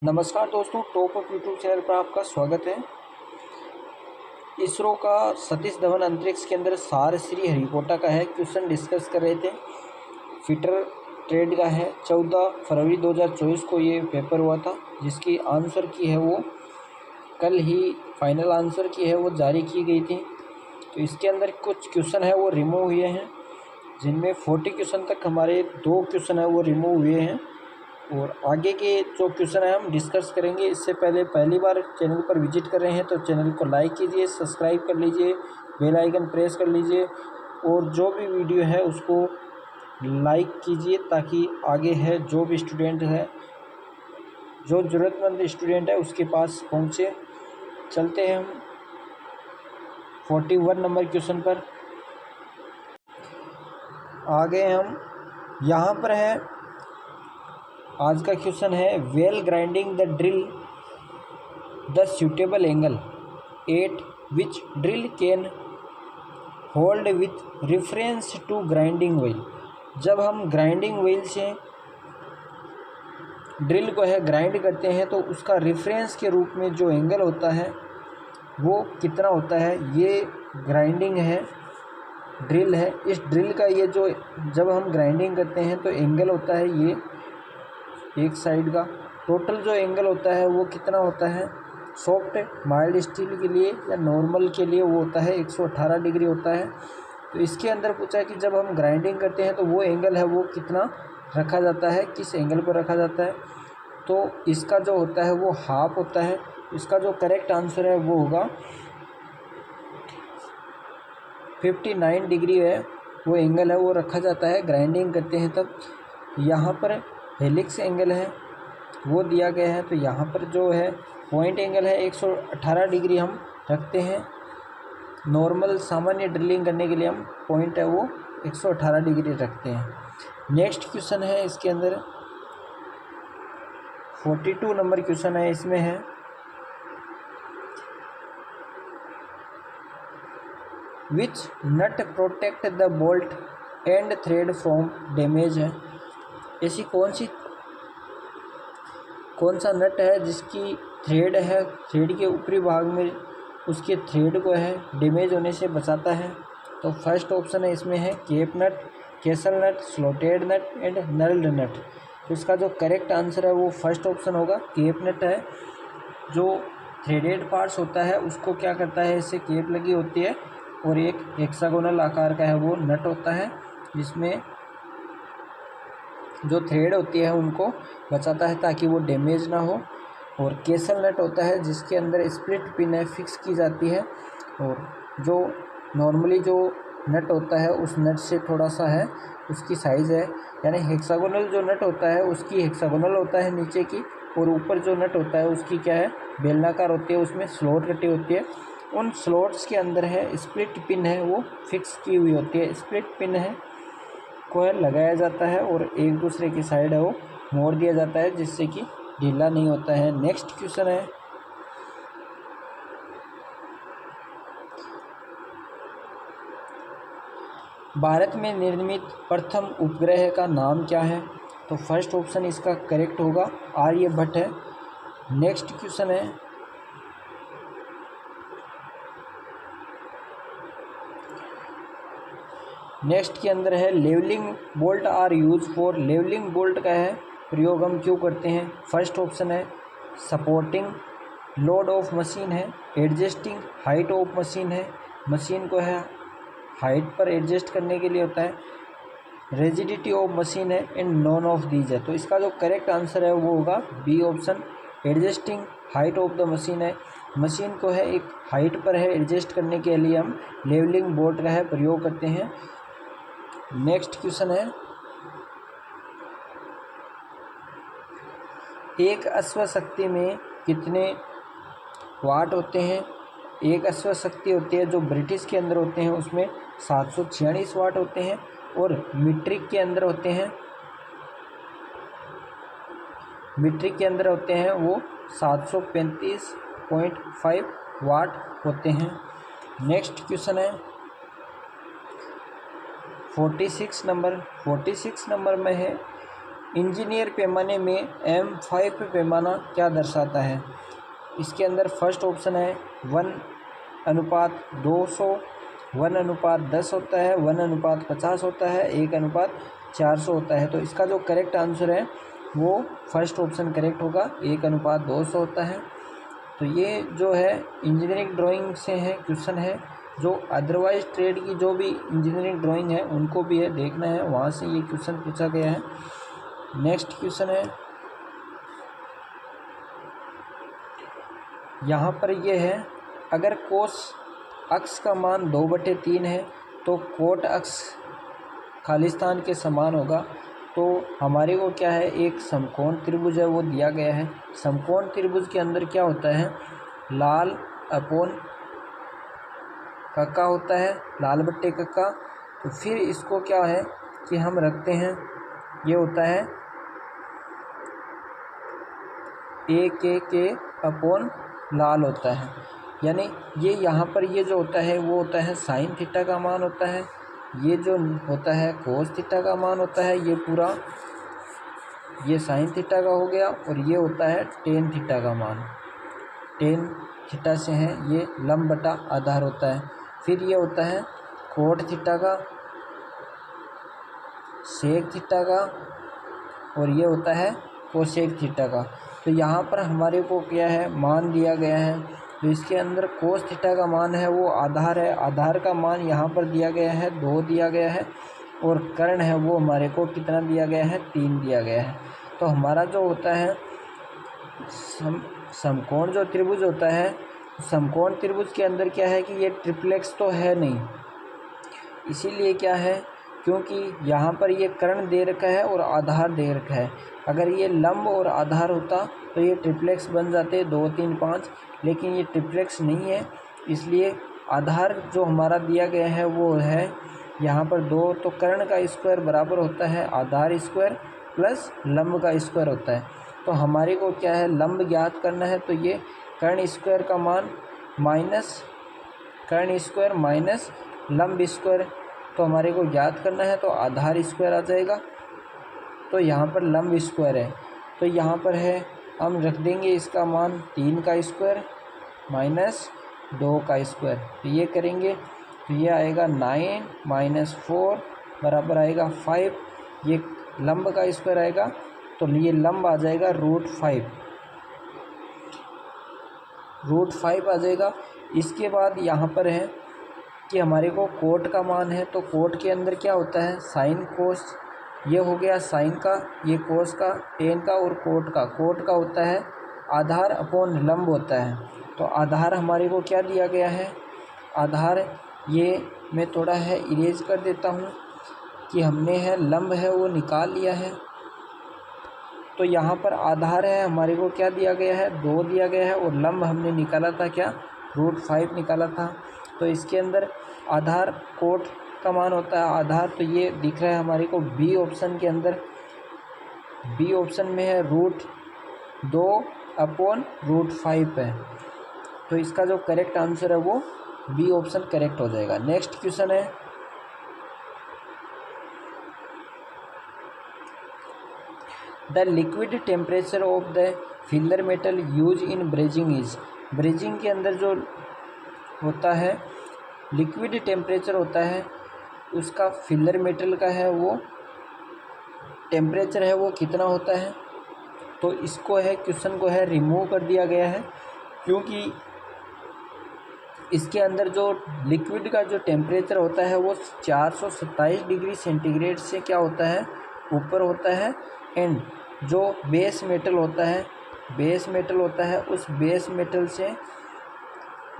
नमस्कार दोस्तों, top of YouTube channel पर आपका स्वागत है। इसरो का सतीश धवन अंतरिक्ष के अंदर सार श्री हरिकोटा का है, क्वेश्चन डिस्कस कर रहे थे। फिटर ट्रेड का है, 14 फरवरी 2024 को ये पेपर हुआ था, जिसकी आंसर की है वो कल ही फाइनल आंसर की है वो जारी की गई थी। तो इसके अंदर कुछ क्वेश्चन है वो रिमूव हुए हैं, जिनमें 40 क्वेश्चन तक हमारे 2 क्वेश्चन है वो रिमूव हुए हैं और आगे के जो क्वेश्चन है हम डिस्कस करेंगे। इससे पहले पहली बार चैनल पर विजिट कर रहे हैं तो चैनल को लाइक कीजिए, सब्सक्राइब कर लीजिए, बेल आइकन प्रेस कर लीजिए और जो भी वीडियो है उसको लाइक कीजिए, ताकि आगे है जो भी स्टूडेंट है, जो ज़रूरतमंद स्टूडेंट है उसके पास पहुँचे। चलते हैं हम 41 नंबर क्वेश्चन पर। आगे हम यहाँ पर है, आज का क्वेश्चन है well grinding the drill the suitable angle at which drill can hold with reference to grinding wheel. जब हम ग्राइंडिंग व्हील से ड्रिल को है ग्राइंड करते हैं तो उसका रेफरेंस के रूप में जो एंगल होता है वो कितना होता है। ये ग्राइंडिंग है, ड्रिल है। इस ड्रिल का ये जो जब हम ग्राइंडिंग करते हैं तो एंगल होता है ये एक साइड का। टोटल जो एंगल होता है वो कितना होता है। सॉफ्ट माइल्ड स्टील के लिए या नॉर्मल के लिए वो होता है 118 डिग्री होता है। तो इसके अंदर पूछा है कि जब हम ग्राइंडिंग करते हैं तो वो एंगल है वो कितना रखा जाता है, किस एंगल पर रखा जाता है। तो इसका जो होता है वो हाफ होता है। इसका जो करेक्ट आंसर है वो होगा 59 डिग्री है, वो एंगल है वो रखा जाता है ग्राइंडिंग करते हैं तब। यहाँ पर हेलिक्स एंगल है वो दिया गया है, तो यहाँ पर जो है पॉइंट एंगल है 118 डिग्री हम रखते हैं। नॉर्मल सामान्य ड्रिलिंग करने के लिए हम पॉइंट है वो 118 डिग्री रखते हैं। नेक्स्ट क्वेश्चन है इसके अंदर 42 नंबर क्वेश्चन है, इसमें है which nut protect the bolt and thread from damage है। ऐसी कौन सा नट है जिसकी थ्रेड है, थ्रेड के ऊपरी भाग में उसके थ्रेड को है डैमेज होने से बचाता है। तो फर्स्ट ऑप्शन है इसमें है cap nut, castle nut, slotted nut and knurled nut. तो इसका जो करेक्ट आंसर है वो फर्स्ट ऑप्शन होगा, केप नट है। जो थ्रेडेड पार्ट्स होता है उसको क्या करता है, इससे केप लगी होती है और एक हेक्सागोनल आकार का है वो नट होता है, जिसमें जो थ्रेड होती है उनको बचाता है ताकि वो डैमेज ना हो। और केसल नट होता है जिसके अंदर स्प्लिट पिन है फिक्स की जाती है, और जो नॉर्मली जो नट होता है उस नट से थोड़ा सा है उसकी साइज़ है, यानी हेक्सागोनल जो नट होता है उसकी हेक्सागोनल होता है नीचे की, और ऊपर जो नट होता है उसकी क्या है बेलनाकार होती है, उसमें स्लॉट कटी होती है। उन स्लॉट्स के अंदर है स्प्लिट पिन है वो फिक्स की हुई होती है। स्प्लिट पिन है को है लगाया जाता है और एक दूसरे की साइड है वो मोड़ दिया जाता है, जिससे कि ढीला नहीं होता है। नेक्स्ट क्वेश्चन है भारत में निर्मित प्रथम उपग्रह का नाम क्या है। तो फर्स्ट ऑप्शन इसका करेक्ट होगा आर्यभट्ट है। नेक्स्ट क्वेश्चन है नेक्स्ट के अंदर है levelling bolt are use for. Levelling bolt का है प्रयोग हम क्यों करते हैं। फर्स्ट ऑप्शन है सपोर्टिंग लोड ऑफ मशीन है, एडजस्टिंग हाइट ऑफ मशीन है, मशीन को है हाइट पर एडजस्ट करने के लिए होता है, रेजिडिटी ऑफ मशीन है, एंड नॉन ऑफ दीज है। तो इसका जो करेक्ट आंसर है वो होगा b option, adjusting height of the machine है। मशीन को है एक हाइट पर है एडजस्ट करने के लिए हम लेवलिंग बोल्ट का है प्रयोग करते हैं। नेक्स्ट क्वेश्चन है एक अश्वशक्ति में कितने वाट होते हैं। एक अश्वशक्ति होती है जो ब्रिटिश के अंदर होते हैं उसमें 746 वाट होते हैं, और मीट्रिक के अंदर होते हैं वो 735.5 वाट होते हैं। नेक्स्ट क्वेश्चन है 46 नंबर में है इंजीनियर पैमाने में M5 पैमाना क्या दर्शाता है? इसके अंदर फर्स्ट ऑप्शन है 1:200, 1:10 होता है, 1:50 होता है, 1:400 होता है। तो इसका जो करेक्ट आंसर है वो फर्स्ट ऑप्शन करेक्ट होगा, 1:200 होता है। तो ये जो है इंजीनियरिंग ड्राइंग से है क्वेश्चन है, जो अदरवाइज ट्रेड की जो भी इंजीनियरिंग ड्राइंग है उनको भी है देखना है, वहाँ से ये क्वेश्चन पूछा गया है। नेक्स्ट क्वेश्चन है यहाँ पर ये है, अगर कोस अक्ष का मान 2/3 है तो कोट अक्ष खालिस्तान के समान होगा। तो हमारे को क्या है, एक समकोण त्रिभुज है वो दिया गया है। समकोण त्रिभुज के अंदर क्या होता है, लाल अपोन कक्का होता है, लाल बट्टे कक्का। तो फिर इसको क्या है कि हम रखते हैं, ये होता है के अपोन लाल होता है, यानी ये यहाँ पर ये जो होता है वो होता है साइन थीटा का मान होता है, ये जो होता है कोस थीटा का मान होता है, ये पूरा ये साइन थीटा का हो गया, और ये होता है टेन थीटा का मान, टेन थीटा से है ये लंब बटा आधार होता है। फिर ये होता है कोट थीटा का, सेक थीटा का, और ये होता है कोसेक थीटा का। तो यहाँ पर हमारे को क्या है, मान दिया गया है। तो इसके अंदर कोस थीटा का मान है वो आधार है, आधार का मान यहाँ पर दिया गया है 2 दिया गया है, और कर्ण है वो हमारे को कितना दिया गया है, 3 दिया गया है। तो हमारा जो होता है समकोण जो त्रिभुज होता है, समकोण त्रिभुज के अंदर क्या है कि ये ट्रिप्लेक्स तो है नहीं, इसीलिए क्या है, क्योंकि यहाँ पर ये कर्ण दे रखा है और आधार दे रखा है। अगर ये लंब और आधार होता तो ये ट्रिप्लेक्स बन जाते 2, 3, 5, लेकिन ये ट्रिप्लेक्स नहीं है, इसलिए आधार जो हमारा दिया गया है वो है यहाँ पर 2। तो कर्ण का स्क्वायर बराबर होता है आधार स्क्वायर प्लस लंब का स्क्वायर होता है। तो हमारे को क्या है, लंब ज्ञात करना है, तो ये कर्ण स्क्वायर का मान माइनस कर्ण स्क्वायर माइनस लंब स्क्वायर, तो हमारे को ज्ञात करना है, तो आधार स्क्वायर आ जाएगा। तो यहाँ पर लंब स्क्वायर है, तो यहाँ पर है हम रख देंगे इसका मान 3 का स्क्वायर माइनस 2 का स्क्वायर। तो ये करेंगे तो ये आएगा 9 माइनस 4 बराबर आएगा 5। ये लंब का स्क्वायर आएगा, तो ये लंब आ जाएगा √5 आ जाएगा। इसके बाद यहाँ पर है कि हमारे को कोट का मान है, तो कोट के अंदर क्या होता है, साइन कोस, ये हो गया साइन का, ये कोस का, टेन का, और कोट का होता है आधार अपोन लंब होता है। तो आधार हमारे को क्या दिया गया है, आधार ये मैं थोड़ा है इरेज कर देता हूँ कि हमने है लंब है वो निकाल लिया है। तो यहाँ पर आधार है हमारे को क्या दिया गया है, 2 दिया गया है, और लंब हमने निकाला था क्या, √5 निकाला था। तो इसके अंदर आधार कोट का मान होता है आधार, तो ये दिख रहा है हमारे को बी ऑप्शन के अंदर, बी ऑप्शन में है √2/√5 है। तो इसका जो करेक्ट आंसर है वो बी ऑप्शन करेक्ट हो जाएगा। नेक्स्ट क्वेश्चन है, the liquid temperature of the filler metal use in brazing is, brazing के अंदर जो होता है लिक्विड टेम्परेचर होता है उसका फिलर मेटल का है वो टेम्परेचर है वो कितना होता है। तो इसको है क्वेश्चन को है रिमूव कर दिया गया है, क्योंकि इसके अंदर जो लिक्विड का जो टेम्परेचर होता है वो 427 डिग्री सेंटीग्रेड से क्या होता है, ऊपर होता है। एंड जो बेस मेटल होता है उस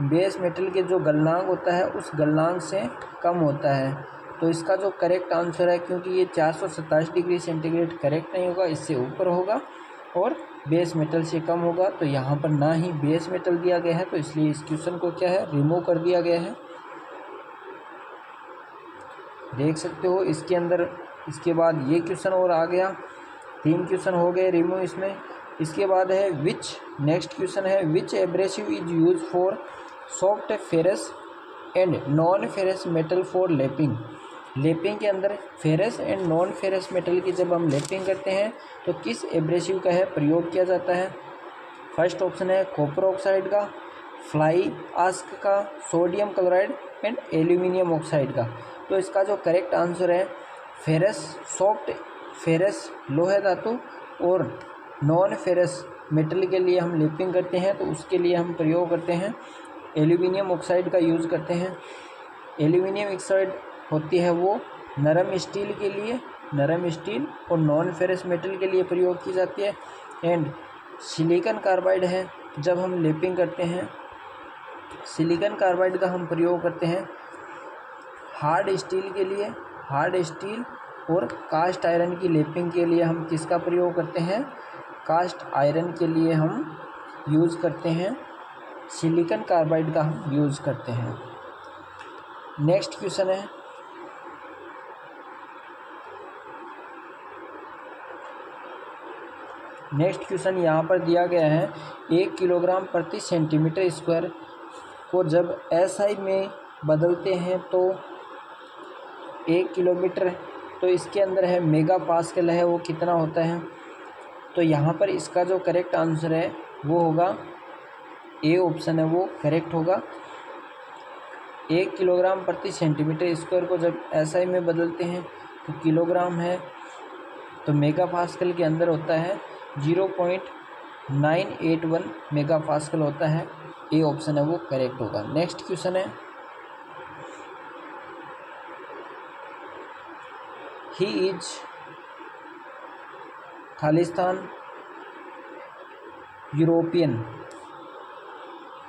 बेस मेटल के जो गलनांक होता है उस गलनांक से कम होता है। तो इसका जो करेक्ट आंसर है, क्योंकि ये 427 डिग्री सेंटीग्रेड करेक्ट नहीं होगा, इससे ऊपर होगा और बेस मेटल से कम होगा। तो यहाँ पर ना ही बेस मेटल दिया गया है, तो इसलिए इस क्वेश्चन को क्या है, रिमूव कर दिया गया है। देख सकते हो इसके अंदर। इसके बाद ये क्वेश्चन और आ गया, 3 क्वेश्चन हो गए रिमूव इसमें। इसके बाद है नेक्स्ट क्वेश्चन है which abrasive is use for soft ferrous and non ferrous metal for lapping. Lapping के अंदर ferrous and non ferrous metal की जब हम लेपिंग करते हैं तो किस एब्रेसिव का है प्रयोग किया जाता है? फर्स्ट ऑप्शन है कॉपर ऑक्साइड का, फ्लाई आस्क का, sodium chloride and aluminium oxide का। तो इसका जो करेक्ट आंसर है फेरस, सॉफ्ट फेरस लोहे धातु और नॉन फेरस मेटल के लिए हम लेपिंग करते हैं तो उसके लिए हम प्रयोग करते हैं एल्यूमिनियम ऑक्साइड का यूज़ करते हैं। एल्यूमिनियम ऑक्साइड होती है वो नरम स्टील के लिए, नरम स्टील और नॉन फेरस मेटल के लिए प्रयोग की जाती है। एंड सिलिकॉन कार्बाइड है, जब हम लेपिंग करते हैं सिलिकॉन कार्बाइड का हम प्रयोग करते हैं हार्ड स्टील के लिए, हार्ड स्टील और कास्ट आयरन की लेपिंग के लिए हम किसका प्रयोग करते हैं? कास्ट आयरन के लिए हम यूज़ करते हैं सिलिकॉन कार्बाइड का हम यूज़ करते हैं। नेक्स्ट क्वेश्चन है नेक्स्ट क्वेश्चन यहाँ पर दिया गया है 1 किलोग्राम प्रति सेंटीमीटर स्क्वायर को जब SI में बदलते हैं तो 1 किलोमीटर, तो इसके अंदर है मेगा पास्कल है वो कितना होता है? तो यहाँ पर इसका जो करेक्ट आंसर है वो होगा ए ऑप्शन है वो करेक्ट होगा। 1 किलोग्राम प्रति सेंटीमीटर स्क्वायर को जब SI में बदलते हैं तो किलोग्राम है तो मेगा पास्कल के अंदर होता है 0.981 मेगा पास्कल होता है। ए ऑप्शन है वो करेक्ट होगा। नेक्स्ट क्वेश्चन है ही इज खालिस्तान यूरोपियन,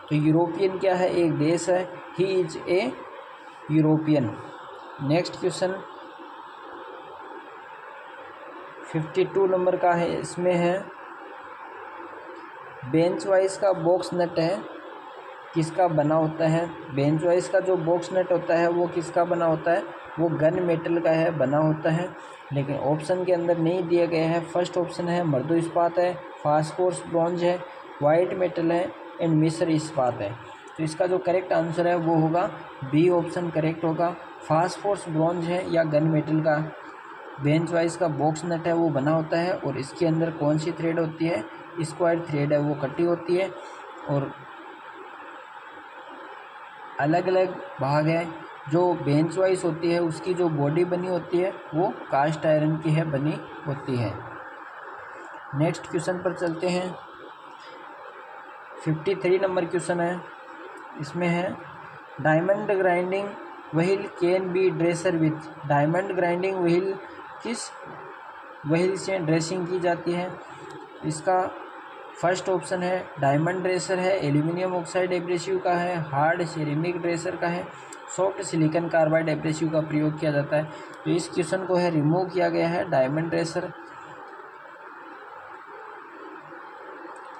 तो यूरोपियन क्या है? एक देश है। He is a European. Next question 52 number का है, इसमें है बेंच वाइज का बॉक्स नट है किसका बना होता है? बेंच वाइज का जो बॉक्स नट होता है वो किसका बना होता है? वो गन मेटल का है बना होता है, लेकिन ऑप्शन के अंदर नहीं दिया गया है। फर्स्ट ऑप्शन है मृदु इस्पात है, फास्फोरस ब्रॉन्ज है, वाइट मेटल है एंड मिश्र इस्पात है। तो इसका जो करेक्ट आंसर है वो होगा बी ऑप्शन करेक्ट होगा। फास्फोरस ब्रॉन्ज है या गन मेटल का बेंच वाइज का बॉक्स नट है वो बना होता है और इसके अंदर कौन सी थ्रेड होती है? स्क्वायर थ्रेड है वो कटी होती है और अलग अलग भाग है। जो बेंच वाइज होती है उसकी जो बॉडी बनी होती है वो कास्ट आयरन की है बनी होती है। नेक्स्ट क्वेश्चन पर चलते हैं। 53 नंबर क्वेश्चन है, इसमें है diamond grinding wheel can be dresser with. Diamond grinding wheel किस व्हील से ड्रेसिंग की जाती है? इसका फर्स्ट ऑप्शन है डायमंड ड्रेसर है, एल्यूमिनियम ऑक्साइड एब्रेसिव का है, हार्ड सिरेमिक ड्रेसर का है, सॉफ्ट सिलिकॉन कार्बाइड एब्रेसिव का प्रयोग किया जाता है। तो इस क्वेश्चन को है रिमूव किया गया है डायमंड ड्रेसर।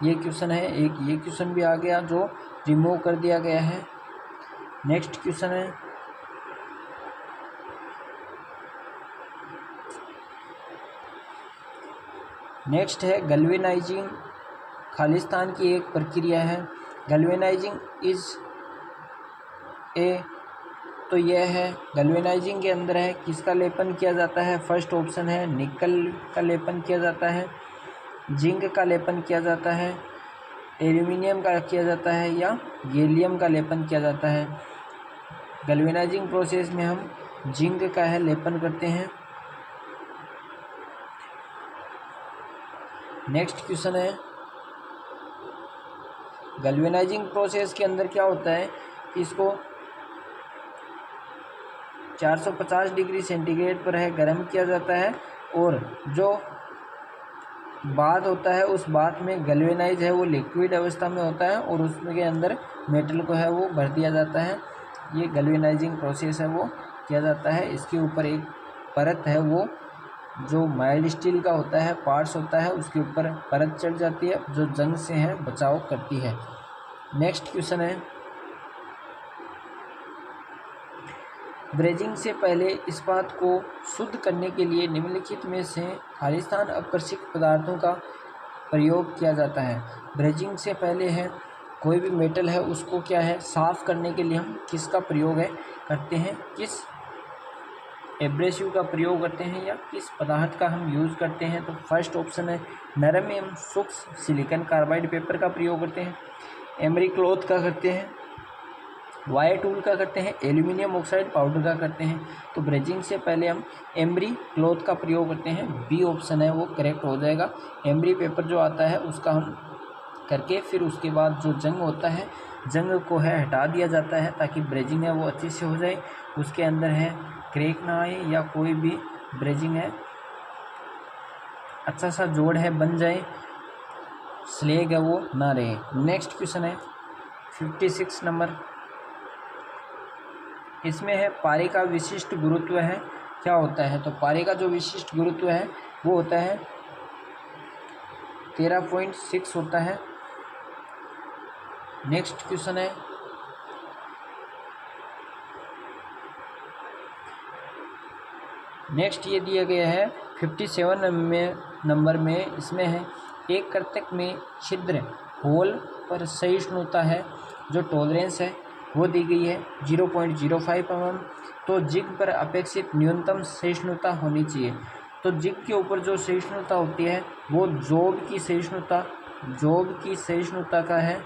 ये क्वेश्चन है एक, ये क्वेश्चन भी आ गया जो रिमूव कर दिया गया है। नेक्स्ट क्वेश्चन है नेक्स्ट है गैल्वेनाइजिंग खालिस्तान की एक प्रक्रिया है। गैल्वेनाइजिंग इज ए, तो यह है गैल्वेनाइजिंग के अंदर है किसका लेपन किया जाता है? फर्स्ट ऑप्शन है निकल का लेपन किया जाता है, जिंक का लेपन किया जाता है, एल्यूमिनियम का किया जाता है या गैलियम का लेपन किया जाता है। गैल्वेनाइजिंग प्रोसेस में हम जिंक का है लेपन करते हैं। नेक्स्ट क्वेश्चन है गैल्वेनाइजिंग प्रोसेस के अंदर क्या होता है कि इसको 450 डिग्री सेंटीग्रेड पर है गर्म किया जाता है और जो बात होता है उस बात में गैल्वेनाइज है वो लिक्विड अवस्था में होता है और उसके अंदर मेटल को है वो भर दिया जाता है। ये गैल्वेनाइजिंग प्रोसेस है वो किया जाता है। इसके ऊपर एक परत है वो जो माइल्ड स्टील का होता है, पार्ट्स होता है, उसके ऊपर परत चढ़ जाती है जो जंग से है बचाव करती है। नेक्स्ट क्वेश्चन है ब्रेजिंग से पहले इस्पात को शुद्ध करने के लिए निम्नलिखित में से खालिस्तान अपकर्षक पदार्थों का प्रयोग किया जाता है। ब्रेजिंग से पहले है कोई भी मेटल है उसको क्या है साफ़ करने के लिए हम किसका प्रयोग है करते हैं? किस एब्रेसिव का प्रयोग करते हैं या किस पदार्थ का हम यूज़ करते हैं? तो फर्स्ट ऑप्शन है नरम एवं सूक्ष्म सिलिकॉन कार्बाइड पेपर का प्रयोग करते हैं, एमरी क्लॉथ का करते हैं, वायर टूल का करते हैं, एल्यूमिनियम ऑक्साइड पाउडर का करते हैं। तो ब्रेजिंग से पहले हम एमरी क्लॉथ का प्रयोग करते हैं, बी ऑप्शन है वो करेक्ट हो जाएगा। एमरी पेपर जो आता है उसका हम करके फिर उसके बाद जो जंग होता है जंग को है हटा दिया जाता है ताकि ब्रेजिंग है वो अच्छे से हो जाए, उसके अंदर है क्रैक ना आए या कोई भी ब्रेजिंग है अच्छा सा जोड़ है बन जाए, स्लेग है वो ना रहे। नेक्स्ट क्वेश्चन है 56 नंबर, इसमें है पारे का विशिष्ट गुरुत्व है क्या होता है? तो पारे का जो विशिष्ट गुरुत्व है वो होता है 13.6 होता है। नेक्स्ट क्वेश्चन है नेक्स्ट ये दिया गया है 57 नंबर में, इसमें है एक कर्तक में छिद्र होल पर सहिष्णुता है जो टॉलरेंस है वो दी गई है 0.05 mm। तो जिग पर अपेक्षित न्यूनतम सहिष्णुता होनी चाहिए। तो जिग के ऊपर जो सहिष्णुता होती है वो जॉब की सहिष्णुता का है,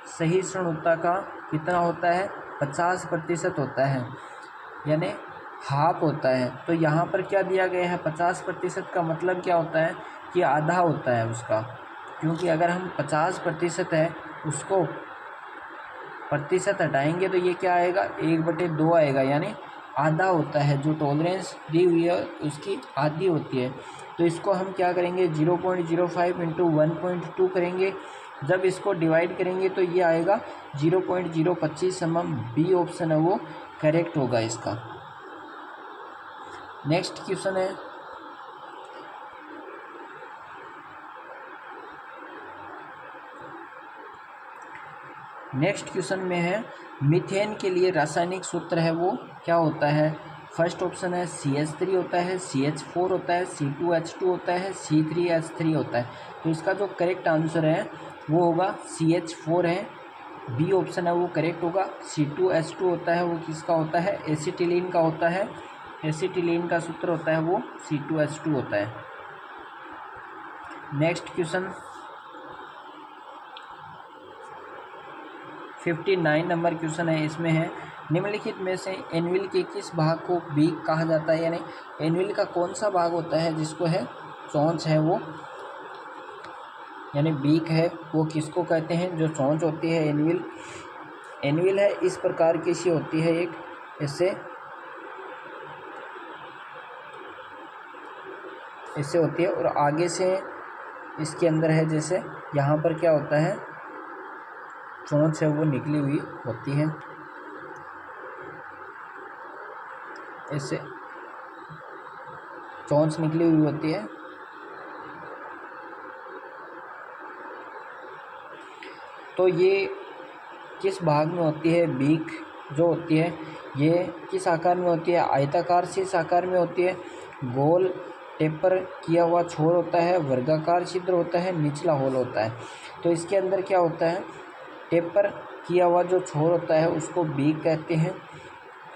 सहिष्णुता का कितना होता है 50% होता है, यानी हाफ होता है। तो यहाँ पर क्या दिया गया है 50% का मतलब क्या होता है कि आधा होता है उसका, क्योंकि अगर हम 50% है उसको प्रतिशत हटाएंगे तो ये क्या आएगा 1/2 आएगा, यानी आधा होता है। जो टॉलरेंस दी हुई है उसकी आधी होती है। तो इसको हम क्या करेंगे 0.05 इंटू 1.2 करेंगे, जब इसको डिवाइड करेंगे तो ये आएगा 0.025 mm। बी ऑप्शन है वो करेक्ट होगा इसका। नेक्स्ट क्वेश्चन है में है मीथेन के लिए रासायनिक सूत्र है वो क्या होता है? फर्स्ट ऑप्शन है CH3 होता है, CH4 होता है, C2H2 होता है, C3H3 होता है। तो इसका जो करेक्ट आंसर है वो होगा CH4 है, बी ऑप्शन है वो करेक्ट होगा। C2H2 होता है वो किसका होता है? एसिटिलीन का होता है, एसिटिलीन का सूत्र होता है वो C2H2 होता है। नेक्स्ट क्वेश्चन 59 नंबर क्वेश्चन है, इसमें है निम्नलिखित में से एनविल के किस भाग को बीक कहा जाता है? यानी एनविल का कौन सा भाग होता है जिसको है चोंच है वो, यानी बीक है वो किसको कहते हैं? जो चोंच होती है एनविल है इस प्रकार की सी होती है, एक इससे होती है और आगे से इसके अंदर है, जैसे यहाँ पर क्या होता है चोंच है वो निकली हुई होती है, इससे चोंच निकली हुई होती है। तो ये किस भाग में होती है? बीक जो होती है ये किस आकार में होती है? आयताकार से इस आकार में होती है, गोल टेपर किया हुआ छोर होता है, वर्गाकार छिद्र होता है, निचला होल होता है। तो इसके अंदर क्या होता है टेपर किया हुआ जो छोर होता है उसको बीक कहते हैं,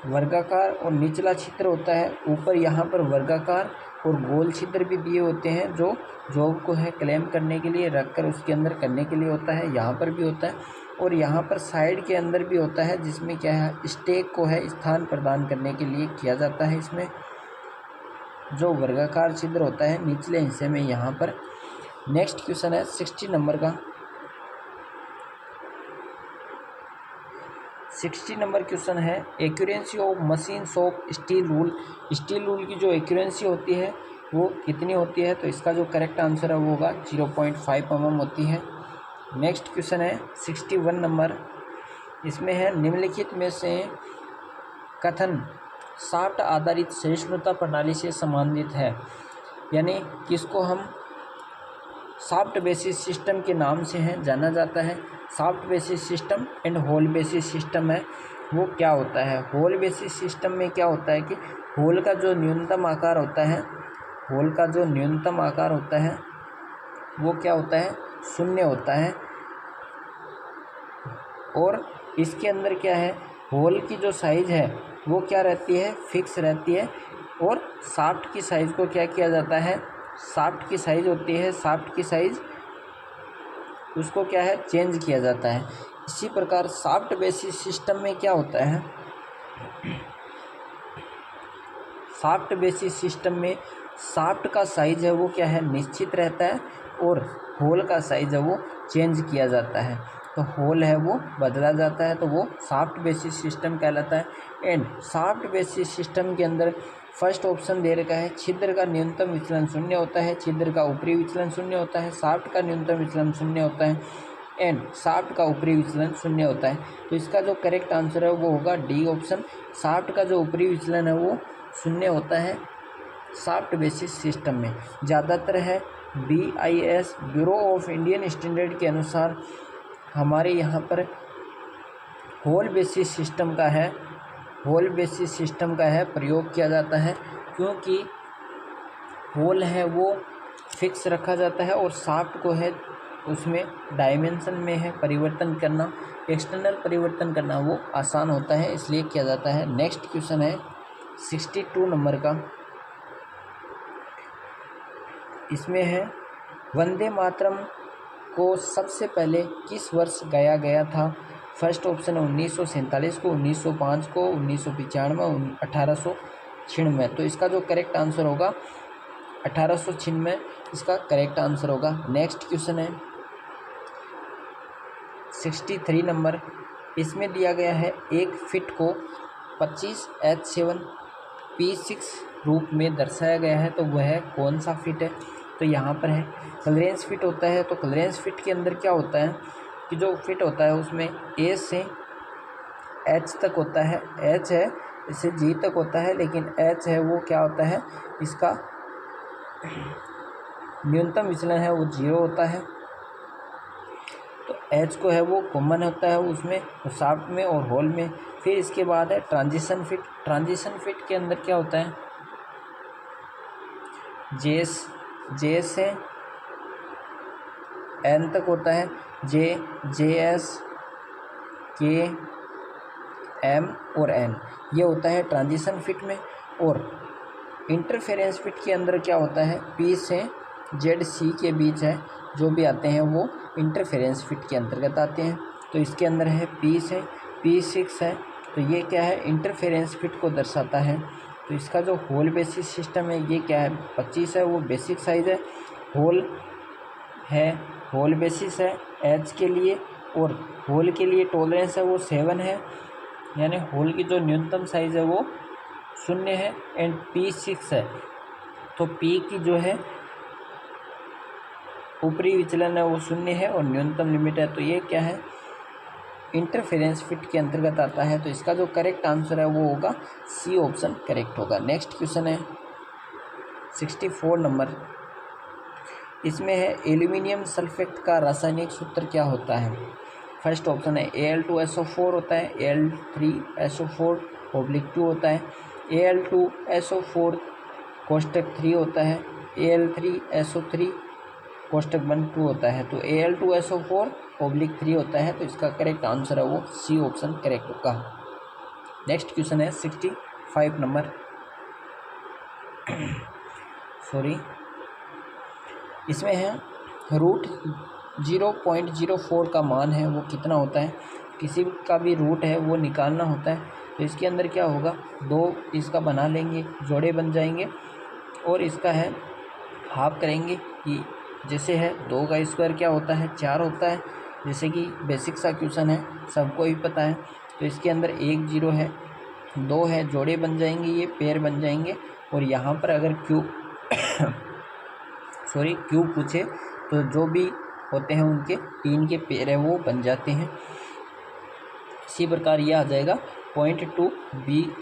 वर्गाकार और निचला छिद्र होता है, ऊपर यहाँ पर वर्गाकार और गोल छिद्र भी दिए होते हैं जो जॉब को है क्लेम करने के लिए रखकर उसके अंदर करने के लिए होता है, यहाँ पर भी होता है और यहाँ पर साइड के अंदर भी होता है, जिसमें क्या है स्टेक को है स्थान प्रदान करने के लिए किया जाता है। इसमें जो वर्गाकार छिद्र होता है निचले हिस्से में यहाँ पर। नेक्स्ट क्वेश्चन है 60 नंबर का, 60 नंबर क्वेश्चन है accuracy of machines of steel rule. Steel rule की जो एक्यूरेंसी होती है वो कितनी होती है? तो इसका जो करेक्ट आंसर है वो होगा 0.5 mm होती है। नेक्स्ट क्वेश्चन है 61 नंबर, इसमें है निम्नलिखित में से कथन शाफ्ट आधारित सहिष्णुता प्रणाली से संबंधित है, यानी किसको हम शाफ्ट बेसिस सिस्टम के नाम से है जाना जाता है। Shaft basis system and hole basis system है वो क्या होता है? होल बेसिस सिस्टम में क्या होता है कि होल का जो न्यूनतम आकार होता है, होल का जो न्यूनतम आकार होता है वो क्या होता है 0 होता है, और इसके अंदर क्या है होल की जो साइज़ है वो क्या रहती है, फिक्स रहती है, और शाफ्ट की साइज़ को क्या किया जाता है, शाफ्ट की साइज़ होती है, शाफ्ट की साइज़ उसको क्या है, चेंज किया जाता है। इसी प्रकार शाफ्ट बेसिस सिस्टम में क्या होता है, शाफ्ट बेसिस सिस्टम में शाफ्ट का साइज़ है वो क्या है, निश्चित रहता है, और होल का साइज़ है वो चेंज किया जाता है। तो होल है वो बदला जाता है, तो वो शाफ्ट बेसिस सिस्टम कहलाता है। एंड शाफ्ट बेसिस सिस्टम के अंदर फर्स्ट ऑप्शन दे रखा है, छिद्र का न्यूनतम विचलन शून्य होता है, छिद्र का ऊपरी विचलन शून्य होता है, शाफ्ट का न्यूनतम विचलन शून्य होता है, एंड शाफ्ट का ऊपरी विचलन शून्य होता है। तो इसका जो करेक्ट आंसर है वो होगा डी ऑप्शन, शाफ्ट का जो ऊपरी विचलन है वो शून्य होता है शाफ्ट बेसिस सिस्टम में। ज़्यादातर है BIS bureau of Indian standard के अनुसार हमारे यहाँ पर होल बेसिस सिस्टम का है, होल बेसिस सिस्टम का है प्रयोग किया जाता है, क्योंकि होल है वो फिक्स रखा जाता है और शाफ्ट को है उसमें डायमेंशन में है परिवर्तन करना, एक्सटर्नल परिवर्तन करना वो आसान होता है, इसलिए किया जाता है। नेक्स्ट क्वेश्चन है 62 नंबर का, इसमें है वंदे मातरम को सबसे पहले किस वर्ष गाया गया था। फर्स्ट ऑप्शन है 1947 को, 1905 को, 1995, 1896। तो इसका जो करेक्ट आंसर होगा 1896 इसका करेक्ट आंसर होगा। नेक्स्ट क्वेश्चन है 63 नंबर, इसमें दिया गया है एक फिट को 25H7P6 रूप में दर्शाया गया है, तो वह कौन सा फिट है। तो यहाँ पर है क्लीयरेंस फिट होता है। तो क्लीयरेंस फिट के अंदर क्या होता है कि जो फिट होता है उसमें A से H तक होता है, H है इससे G तक होता है, लेकिन H है वो क्या होता है, इसका न्यूनतम विचलन है वो 0 होता है। तो H को है वो कॉमन होता है उसमें, शाफ्ट में और होल में। फिर इसके बाद है ट्रांजिशन फिट। ट्रांजिशन फिट के अंदर क्या होता है, J से N तक होता है, JS K M और N, ये होता है ट्रांजिशन फिट में। और इंटरफेरेंस फिट के अंदर क्या होता है, P से ZC के बीच है, जो भी आते हैं वो इंटरफेरेंस फिट के अंतर्गत आते हैं। तो इसके अंदर है P से P6 है, तो ये क्या है, इंटरफेरेंस फिट को दर्शाता है। तो इसका जो होल बेसिस सिस्टम है ये क्या है, 25 है, वो बेसिक साइज़ है। होल है, होल बेसिस है H के लिए, और होल के लिए टॉलरेंस है वो 7 है, यानी होल की जो न्यूनतम साइज़ है वो 0 है, एंड P6 है। तो P की जो है ऊपरी विचलन है वो 0 है और न्यूनतम लिमिट है, तो ये क्या है, इंटरफेरेंस फिट के अंतर्गत आता है। तो इसका जो करेक्ट आंसर है वो होगा C ऑप्शन करेक्ट होगा। नेक्स्ट क्वेश्चन है 64 नंबर, इसमें है एल्यूमिनियम सल्फेट का रासायनिक सूत्र क्या होता है। फर्स्ट ऑप्शन है Al2SO4 होता है, Al3SO4/2 होता है, Al2SO4 कोष्टक 3 होता है, Al3SO3 कोष्टक 1/2 होता है। तो Al2SO4/3 होता है, तो इसका करेक्ट आंसर है वो C ऑप्शन करेक्ट होगा। नेक्स्ट क्वेश्चन है 65 नंबर सॉरी, इसमें है रूट 0.04 का मान है वो कितना होता है। किसी का भी रूट है वो निकालना होता है, तो इसके अंदर क्या होगा, 2 इसका बना लेंगे, जोड़े बन जाएंगे, और इसका है हाफ करेंगे कि जैसे है 2 का स्क्वायर क्या होता है, 4 होता है, जैसे कि बेसिक सा क्वेश्चन है सबको ही पता है। तो इसके अंदर 1 0 है, 2 है, जोड़े बन जाएंगे, ये पेयर बन जाएंगे। और यहाँ पर अगर क्यूब पूछे तो जो भी होते हैं उनके 3 के पेयर है वो बन जाते हैं। इसी प्रकार ये आ जाएगा 0.2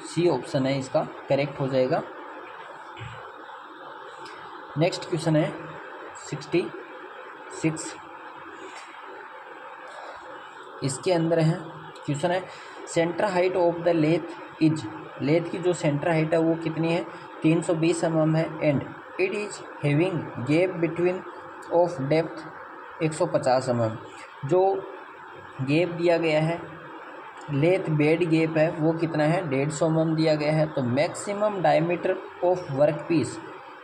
C ऑप्शन है इसका करेक्ट हो जाएगा। नेक्स्ट क्वेश्चन है 66, इसके अंदर है क्वेश्चन है centre height of the lathe is, lathe की जो सेंटर हाइट है वो कितनी है, 320 mm है, and it is having gap between of depth 150 mm। जो गैप दिया गया है लेथ बेड गैप है वो कितना है 150 mm दिया गया है। तो maximum diameter of work piece,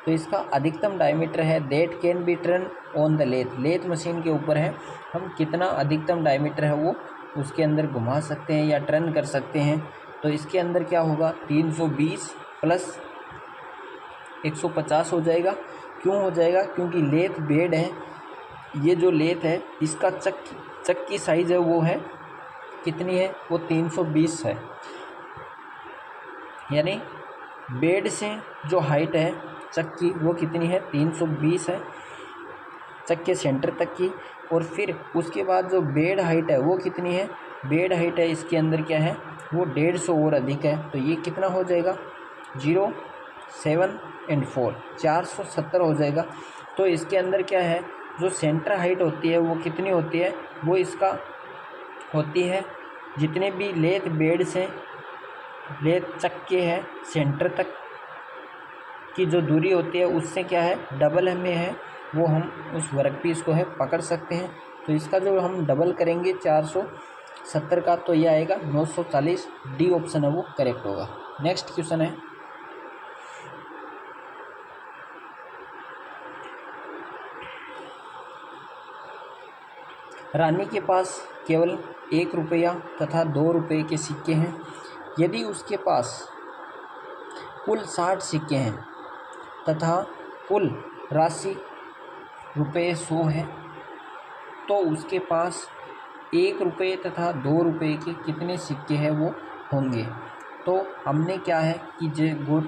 तो इसका अधिकतम डायमीटर है that can be turn on the lathe, lathe machine के ऊपर है हम कितना अधिकतम डायमीटर है वो उसके अंदर घुमा सकते हैं या टर्न कर सकते हैं। तो इसके अंदर क्या होगा 320 प्लस 150 हो जाएगा। क्यों हो जाएगा? क्योंकि लेथ बेड है, ये जो लेथ है इसका चक की साइज़ है वो है कितनी है, वो 320 है। यानी बेड से जो हाइट है चक की वो कितनी है 320 है चक के सेंटर तक की। और फिर उसके बाद जो बेड हाइट है वो कितनी है, बेड हाइट है इसके अंदर क्या है वो 150 और अधिक है। तो ये कितना हो जाएगा 0, 7 और 4 470 हो जाएगा। तो इसके अंदर क्या है जो सेंटर हाइट होती है वो कितनी होती है, वो इसका होती है जितने भी लेथ बेड से लेथ चक्के है सेंटर तक की जो दूरी होती है उससे क्या है डबल में है वो हम उस वर्क पीस को है पकड़ सकते हैं। तो इसका जो हम डबल करेंगे 470 का तो ये आएगा 940, डी ऑप्शन है वो करेक्ट होगा। नेक्स्ट क्वेश्चन है रानी के पास केवल 1 रुपया तथा 2 रुपये के सिक्के हैं। यदि उसके पास कुल 60 सिक्के हैं तथा कुल राशि रुपये 100 है तो उसके पास 1 रुपये तथा 2 रुपये के कितने सिक्के हैं वो होंगे। तो हमने क्या है कि जो गो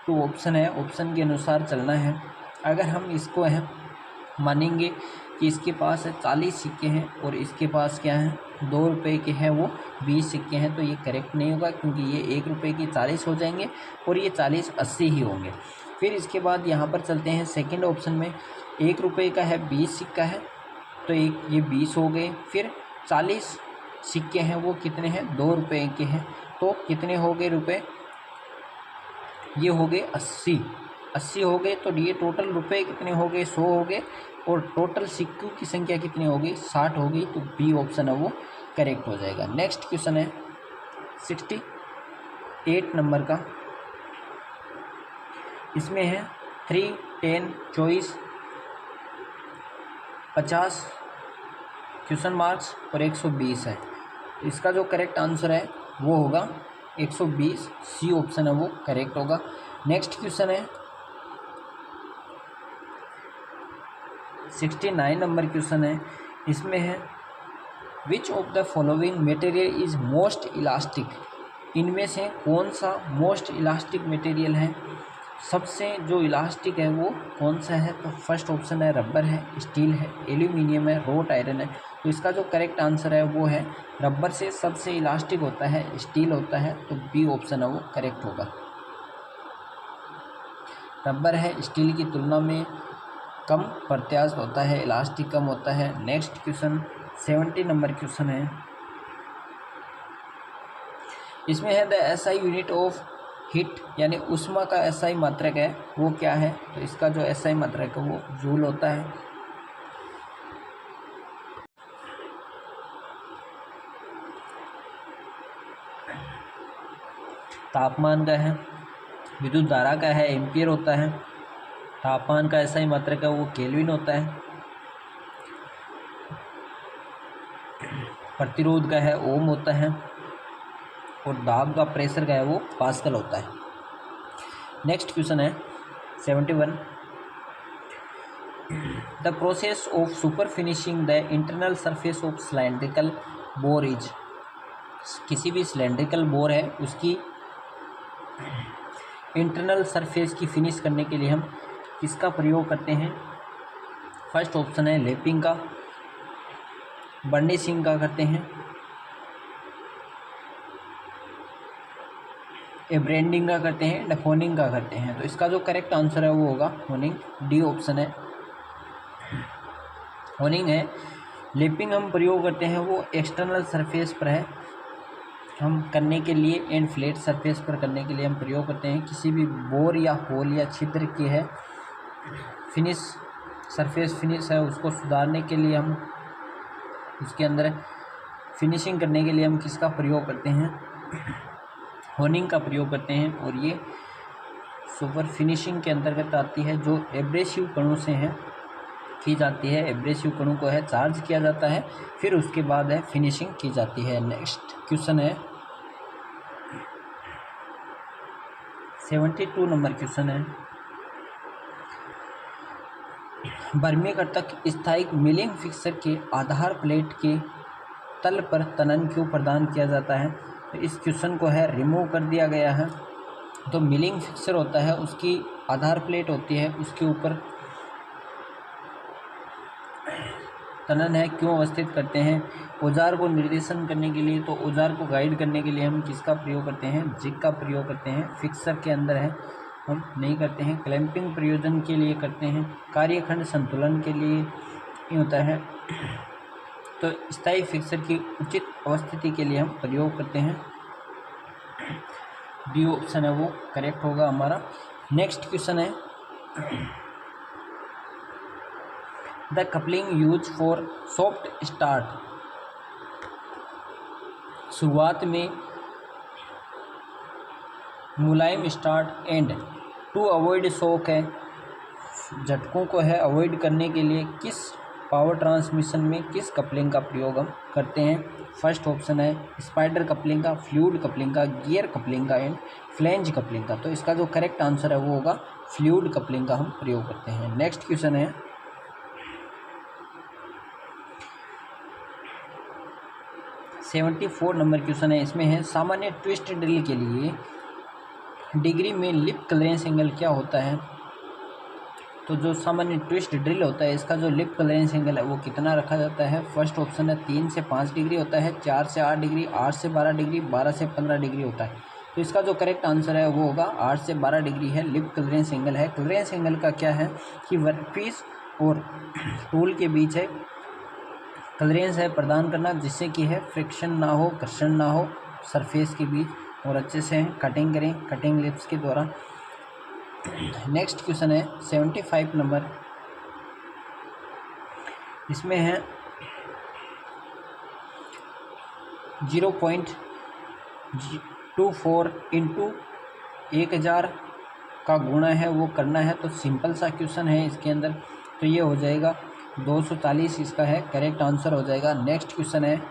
टू ऑप्शन है ऑप्शन के अनुसार चलना है। अगर हम इसको है मानेंगे कि इसके पास 40 सिक्के हैं और इसके पास क्या है 2 रुपये के हैं वो 20 सिक्के हैं, तो ये करेक्ट नहीं होगा क्योंकि ये 1 रुपये की 40 हो जाएंगे और ये 40 80 ही होंगे। फिर इसके बाद यहाँ पर चलते हैं सेकंड ऑप्शन में, 1 रुपये का है 20 सिक्का है तो एक ये 20 हो गए। फिर 40 सिक्के हैं वो कितने हैं 2 रुपये के हैं तो कितने हो गए रुपये, ये हो गए 80 हो गए। तो ये टोटल रुपये कितने हो गए 100 हो गए और टोटल सिक्कों की संख्या कितनी हो गई 60 हो गई। तो बी ऑप्शन है वो करेक्ट हो जाएगा। नेक्स्ट क्वेश्चन है 68 नंबर का, इसमें है 3, 10, 24, 50 क्वेश्चन मार्क्स और 120 है। इसका जो करेक्ट आंसर है वो होगा 120, सी ऑप्शन है वो करेक्ट होगा। नेक्स्ट क्वेश्चन है 69 नंबर क्वेश्चन है, इसमें है which of the following material is most elastic, इनमें से कौन सा मोस्ट इलास्टिक मटेरियल है, सबसे जो इलास्टिक है वो कौन सा है। तो फर्स्ट ऑप्शन है रबर है, स्टील है, एल्यूमिनियम है, रोट आयरन है। तो इसका जो करेक्ट आंसर है वो है रबर से सबसे इलास्टिक होता है स्टील होता है, तो बी ऑप्शन है वो करेक्ट होगा। रबर है स्टील की तुलना में कम प्रत्यास्थ होता है, इलास्टिक कम होता है। नेक्स्ट क्वेश्चन 70 नंबर क्वेश्चन है, इसमें है the SI unit of heat यानी उष्मा का एसआई मात्रक है वो क्या है। तो इसका जो एसआई मात्रक है वो जूल होता है। तापमान का है, विद्युत धारा का है एम्पियर होता है, तापमान का एसआई मात्रक है वो केल्विन होता है, प्रतिरोध का है ओम होता है और दाब का प्रेशर का है वो पास्कल होता है। नेक्स्ट क्वेश्चन है 71 the process of super finishing the internal surface of cylindrical bore is, किसी भी सिलेंड्रिकल बोर है उसकी इंटरनल सरफेस की फिनिश करने के लिए हम किसका प्रयोग करते हैं। फर्स्ट ऑप्शन है लैपिंग का, बर्निशिंग का करते हैं, ब्रांडिंग का करते हैं, डेफोनिंग का करते हैं। तो इसका जो करेक्ट आंसर है वो होगा होनिंग, डी ऑप्शन है होनिंग है। लैपिंग हम प्रयोग करते हैं वो एक्सटर्नल सरफेस पर है हम करने के लिए एंड फ्लैट सरफेस पर करने के लिए हम प्रयोग करते हैं। किसी भी बोर या होल या छिद्र की है फिनिश सरफेस फिनिश है उसको सुधारने के लिए हम उसके अंदर फिनिशिंग करने के लिए हम किसका प्रयोग करते हैं, होनिंग का प्रयोग करते हैं। और ये सुपर फिनिशिंग के अंतर्गत आती है, जो एब्रेसिव कणों से है की जाती है। एब्रेसिव कणों को है चार्ज किया जाता है, फिर उसके बाद है फिनिशिंग की जाती है। नेक्स्ट क्वेश्चन है 72 नंबर क्वेश्चन है, बर्मीकर्तक स्थायी मिलिंग फिक्सर के आधार प्लेट के तल पर तनन क्यों प्रदान किया जाता है। तो इस क्वेश्चन को है रिमूव कर दिया गया है। तो मिलिंग फिक्सर होता है, उसकी आधार प्लेट होती है, उसके ऊपर तनन है क्यों अवस्थित करते हैं। औजार को निर्देशन करने के लिए, तो औजार को गाइड करने के लिए हम किसका प्रयोग करते हैं, जिग का प्रयोग करते हैं। फिक्सर के अंदर है हम नहीं करते हैं। क्लैंपिंग प्रयोजन के लिए करते हैं। कार्यखंड संतुलन के लिए ये होता है। तो स्थायी फिक्सर की उचित अवस्थिति के लिए हम प्रयोग करते हैं। डी ऑप्शन है वो करेक्ट होगा हमारा। नेक्स्ट क्वेश्चन है, the coupling use for soft start, शुरुआत में मुलायम start and to avoid shock है, झटकों को है अवॉइड करने के लिए किस पावर ट्रांसमिशन में किस कपलिंग का प्रयोग हम करते हैं। फर्स्ट ऑप्शन है स्पाइडर कपलिंग का, फ्लूइड कपलिंग का, गियर कपलिंग का एंड फ्लैंज कपलिंग का। तो इसका जो करेक्ट आंसर है वो होगा फ्लूइड कपलिंग का हम प्रयोग करते हैं। नेक्स्ट क्वेश्चन है 74 नंबर क्वेश्चन है, इसमें है सामान्य ट्विस्ट ड्रिल के लिए डिग्री में लिप क्लियरेंस एंगल क्या होता है। तो जो सामान्य ट्विस्ट ड्रिल होता है, इसका जो लिप क्लियरेंस एंगल है वो कितना रखा जाता है। फर्स्ट ऑप्शन है 3 से 5 डिग्री होता है, 4 से 8 डिग्री, 8 से 12 डिग्री, 12 से 15 डिग्री होता है। तो इसका जो करेक्ट आंसर है वो होगा 8 से 12 डिग्री है लिप क्लियरेंस एंगल है। क्लियरेंस एंगल का क्या है कि वर्कपीस और टूल के बीच है क्लियरेंस है प्रदान करना, जिससे कि है फ्रिक्शन ना हो, घर्षण ना हो सरफेस के बीच, और अच्छे से कटिंग करें कटिंग लिप्स के द्वारा। नेक्स्ट क्वेश्चन है 75 नंबर, इसमें है 0.24 इंटू 1000 का गुणा है वो करना है। तो सिंपल सा क्वेश्चन है इसके अंदर, तो ये हो जाएगा 240, इसका है करेक्ट आंसर हो जाएगा। नेक्स्ट क्वेश्चन है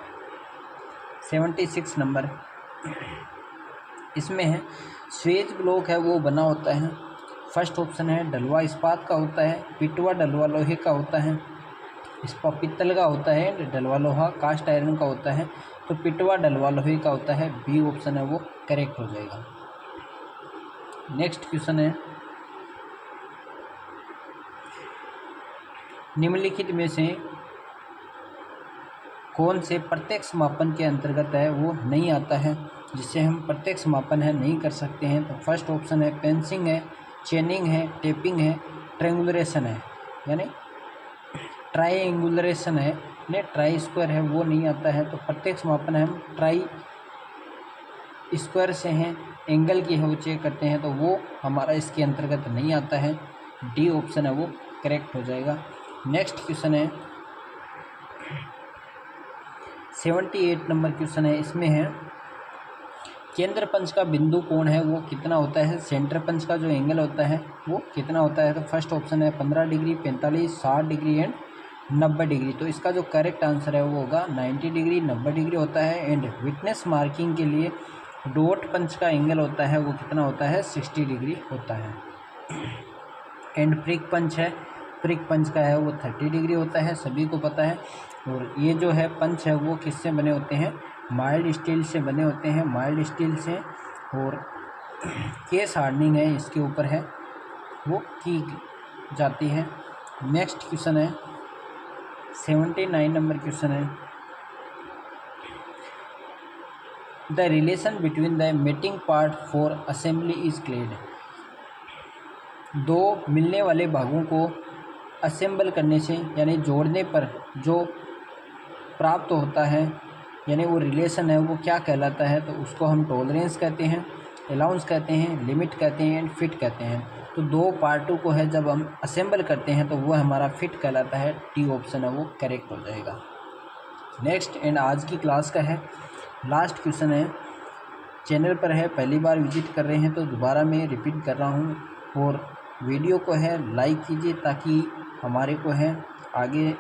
76 नंबर, इसमें है स्वेज ब्लॉक है वो बना होता है। फर्स्ट ऑप्शन है डलवा इस्पात का होता है, पिटवा डलवा लोहे का होता है, इस्पा पित्तल का होता है, डलवा लोहा कास्ट आयरन का होता है। तो पिटवा डलवा लोहे का होता है, बी ऑप्शन है वो करेक्ट हो जाएगा। नेक्स्ट क्वेश्चन है निम्नलिखित में से कौन से प्रत्यक्ष मापन के अंतर्गत है वो नहीं आता है, जिससे हम प्रत्यक्ष मापन है नहीं कर सकते हैं। तो फर्स्ट ऑप्शन है पेंसिंग है, चेनिंग है, टेपिंग है, ट्रायंगुलेशन है, यानी ट्रायंगुलेशन है, ने ट्राई स्क्वायर है वो नहीं आता है। तो प्रत्यक्ष मापन है हम ट्राई स्क्वायर से हैं एंगल की है वो चेक करते हैं, तो वो हमारा इसके अंतर्गत नहीं आता है। डी ऑप्शन है वो करेक्ट हो जाएगा। नेक्स्ट क्वेश्चन है 78 नंबर क्वेश्चन है, इसमें है केंद्र पंच का बिंदु कोण है वो कितना होता है, सेंटर पंच का जो एंगल होता है वो कितना होता है। तो फर्स्ट ऑप्शन है 15 डिग्री, 45, 60 डिग्री एंड 90 डिग्री। तो इसका जो करेक्ट आंसर है वो होगा 90 डिग्री, 90 डिग्री होता है। एंड विटनेस मार्किंग के लिए डॉट पंच का एंगल होता है वो कितना होता है, 60 डिग्री होता है। एंड प्रिक पंच है, प्रिक पंच का है वो 30 डिग्री होता है, सभी को पता है। और ये जो है पंच है वो किससे बने होते हैं, माइल्ड स्टील से बने होते हैं, माइल्ड स्टील से। और केस हार्डनिंग है इसके ऊपर है वो की जाती है। नेक्स्ट क्वेश्चन है 79 नंबर क्वेश्चन है, the relation between the mating part for assembly is clear. दो मिलने वाले भागों को असेंबल करने से यानी जोड़ने पर जो प्राप्त होता है, यानी वो रिलेशन है वो क्या कहलाता है। तो उसको हम टॉलरेंस कहते हैं, अलाउंस कहते हैं, लिमिट कहते हैं एंड फिट कहते हैं। तो दो पार्टों को है जब हम असेंबल करते हैं तो वो हमारा फिट कहलाता है। टी ऑप्शन है वो करेक्ट हो जाएगा। नेक्स्ट एंड आज की क्लास का है लास्ट क्वेश्चन है। चैनल पर है पहली बार विजिट कर रहे हैं तो दोबारा मैं रिपीट कर रहा हूँ, और वीडियो को है लाइक कीजिए ताकि हमारे को है आगे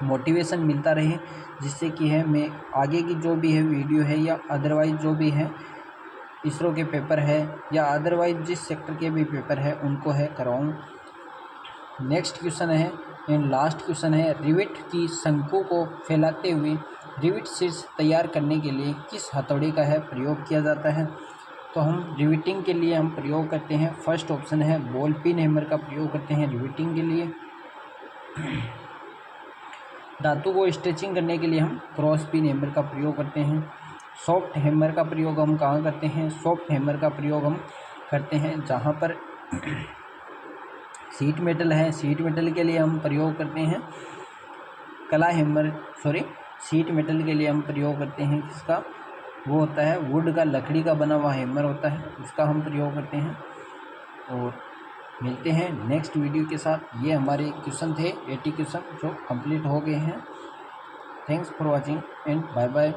मोटिवेशन मिलता रहे, जिससे कि है मैं आगे की जो भी है वीडियो है या अदरवाइज़ जो भी है इसरो के पेपर है या अदरवाइज जिस सेक्टर के भी पेपर है उनको है कराऊँ। नेक्स्ट क्वेश्चन है एंड लास्ट क्वेश्चन है, रिवेट की शंकु को फैलाते हुए रिवेट शीर्ष तैयार करने के लिए किस हथौड़े का है प्रयोग किया जाता है। तो हम रिवेटिंग के लिए हम प्रयोग करते हैं, फर्स्ट ऑप्शन है बॉल पिन हैमर का प्रयोग करते हैं रिवेटिंग के लिए। धातु को स्ट्रेचिंग करने के लिए हम क्रॉस पिन हैमर का प्रयोग करते हैं। सॉफ्ट हैमर का प्रयोग हम कहाँ करते हैं, सॉफ्ट हैमर का प्रयोग हम करते हैं जहाँ पर शीट मेटल है, शीट मेटल के लिए हम प्रयोग करते हैं कला हैमर, शीट मेटल के लिए हम प्रयोग करते हैं किसका, वो होता है वुड का, लकड़ी का बना हुआ हैमर होता है, उसका हम प्रयोग करते हैं। और मिलते हैं नेक्स्ट वीडियो के साथ। ये हमारे क्वेश्चन थे 80 क्वेश्चन जो कंप्लीट हो गए हैं। Thanks for watching and bye bye.